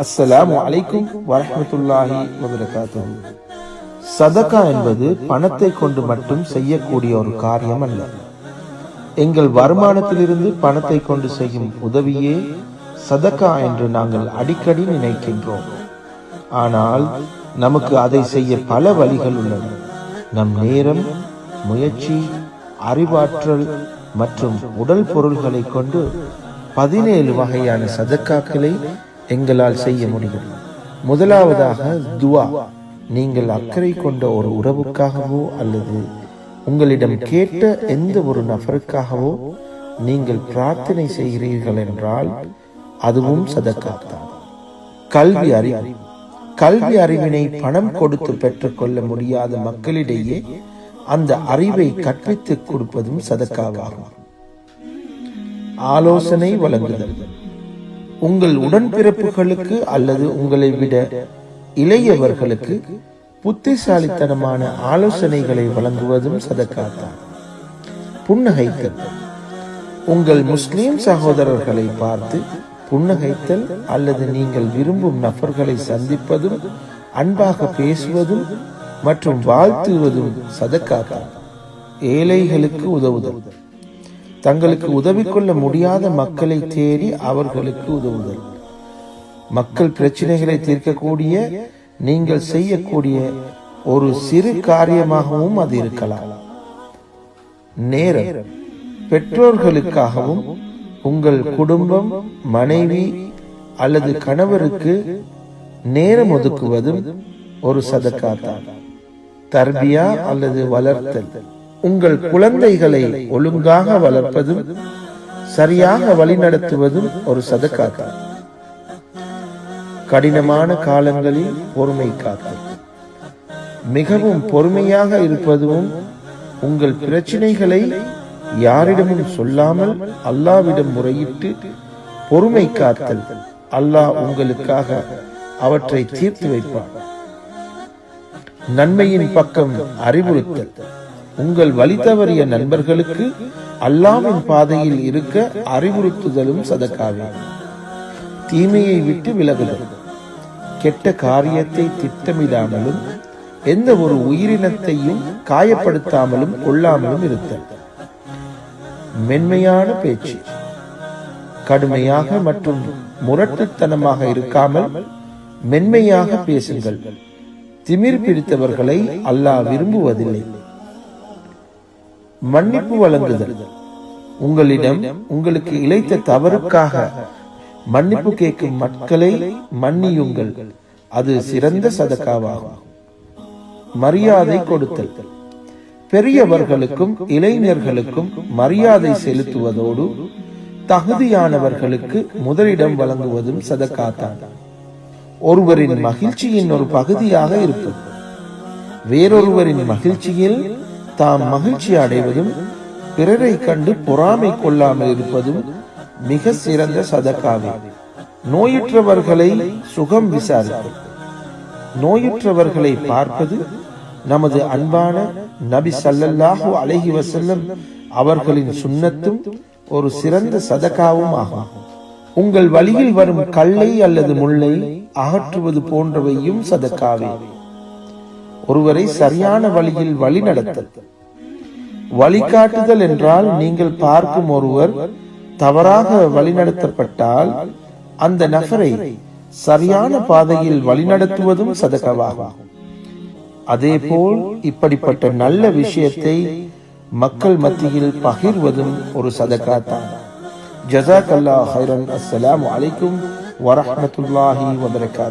அஸ்ஸலாமு அலைக்கும் வரஹ்மத்துல்லாஹி வபரகாத்துஹு. சதகா என்பது பணத்தை கொண்டு மட்டும் செய்யக்கூடிய ஒரு காரியம் அல்ல. எங்கள் வருமானத்திலிருந்து பணத்தை கொண்டு செய்யும் உதவியே சதகா என்று நாங்கள் அடிக்கடி நினைக்கின்றோம். ஆனால் நமக்கு அதை செய்ய பல வழிகள் உள்ளன. நம் நேரம், முயற்சி, அறிவாற்றல் மற்றும் உடல் பொருள்களை கொண்டு 17 வகையான சதக்காக்களை எங்களால் செய்ய முடியும். முதலாவதாக துவா. நீங்கள் அக்கறை கொண்ட ஒரு உறவுக்காகவோ அல்லது உங்களிடம் கேட்ட எந்த ஒரு நபருக்காகவோ நீங்கள் பிரார்த்தனை செய்கிறீர்கள் என்றால் அதுவும் சதக்காத்தான். கல்வி அறிவு. கல்வி அறிவினை பணம் கொடுத்து பெற்றுக்கொள்ள முடியாத மக்களிடையே அந்த அறிவை கற்பித்துக் கொடுப்பதும் சதக்காவாகும். ஆலோசனை வழங்குதல். உங்கள் உடன்பிறப்புகளுக்கு அல்லது உங்களை விட இளையவர்களுக்கு புத்திசாலித்தனமான ஆலோசனைகளை வழங்குவதும் சதக்காத்தான். புன்னகைத்தல். உங்கள் முஸ்லிம் சகோதரர்களை பார்த்து புன்னகைத்தல் அல்லது நீங்கள் விரும்பும் நபர்களை சந்திப்பதும் அன்பாக பேசுவதும் மற்றும் வாழ்த்துவதும் சதக்காத்தான். ஏழைகளுக்கு உதவுதல். தங்களுக்கு உதவி கொள்ள முடியாத மக்களை தேடி அவர்களுக்கு உதவுதல். மக்கள் பிரச்சனைகளை தீர்க்கக்கூடிய நீங்கள் செய்யக்கூடிய ஒரு சிறு காரியமாகவும் அது இருக்கலாம். நேரம். பெற்றோர்களுக்காகவும் உங்கள் குடும்பம், மனைவி அல்லது கணவருக்கு நேரம் ஒதுக்குவதும் ஒரு சதக்காத்தான். தர்பியா அல்லது வளர்த்தல். உங்கள் குழந்தைகளை ஒழுங்காக வளர்ப்பதும் சரியாக வழிநடத்துவதும் ஒரு சதக்காத்தான். கடினமான காலங்களில் பொறுமை காத்தல். மிகவும் பொறுமையாக இருப்பதும் உங்கள் பிரச்சனைகளை யாரிடமும் சொல்லாமல் அல்லாவிடம் முறையிட்டு பொறுமை காத்தல். அல்லாஹ் உங்களுக்காக அவற்றை தீர்த்து வைப்பார். நன்மையின் பக்கம் அறிவுறுத்தல். உங்கள் வழி தவறிய நண்பர்களுக்கு அல்லாஹ்வின் பாதையில் இருக்க அறிவுறுத்துதலும் சதக்காவே. தீமையை விட்டு விலகுதல். கெட்ட காரியத்தை திட்டமிடாமலும் எந்த ஒரு உயிரினத்தையும் காயப்படுத்தாமலும் கொள்ளாமலும் இருத்தல். மென்மையான பேச்சு. கடுமையாக மற்றும் முரட்டுத்தனமாக இருக்காமல் மென்மையாக பேசுங்கள். திமிர் பிடித்தவர்களை அல்லாஹ் விரும்புவதில்லை. மன்னிப்பு வழங்குதல். உங்களிடம் உங்களுக்கு இழைத்த தவறுக்காக மன்னிப்பு கேட்கும் மக்களை மன்னியுங்கள். அது சிறந்த சதக்காவாகும். மரியாதை கொடுத்தல். பெரியவர்களுக்கும் இளைஞர்களுக்கும் மரியாதை செலுத்துவதோடு தகுதியானவர்களுக்கு முதலிடம் வழங்குவதும் சதக்காத்தான். ஒருவரின் மகிழ்ச்சியின் ஒரு பகுதியாக இருப்பது. வேறொருவரின் மகிழ்ச்சியில் தாம் மகிழ்ச்சி அடைவதும் பிறரை கண்டு பொறாமை கொள்ளாமல் இருப்பதும் மிக சிறந்த சதக்காவே. நோயுற்றவர்களை சுகம் விசாரித்தல். நோயுற்றவர்களை பார்ப்பது நமது அன்பான நபி ஸல்லல்லாஹு அலைஹி வஸல்லம் அவர்களின் சுன்னத்தும் ஒரு சிறந்த சதக்காவும் ஆகும். உங்கள் வழியில் வரும் கல்லை அல்லது முள்ளை அகற்றுவது போன்றவையும் சதக்காவே. ஒருவரை சரியான வழியில் வழி நடத்தல். வழிகாட்டுதல் என்றால் நீங்கள் பார்க்கும் ஒருவர் தவறாக வழிநடத்தப்பட்டால் அந்த நபரை சரியான பாதையில் வழிநடத்துவதும் சதக்காவாகும். அதேபோல் இப்படிப்பட்ட நல்ல விஷயத்தை மக்கள் மத்தியில் பகிர்வதும் ஒரு சதக்காத்தான். ஜஸாக்கல்லாஹு ஹைரன். அஸ்ஸலாமு அலைக்கும் வரஹ்மத்துல்லாஹி வபரகாத்துஹு.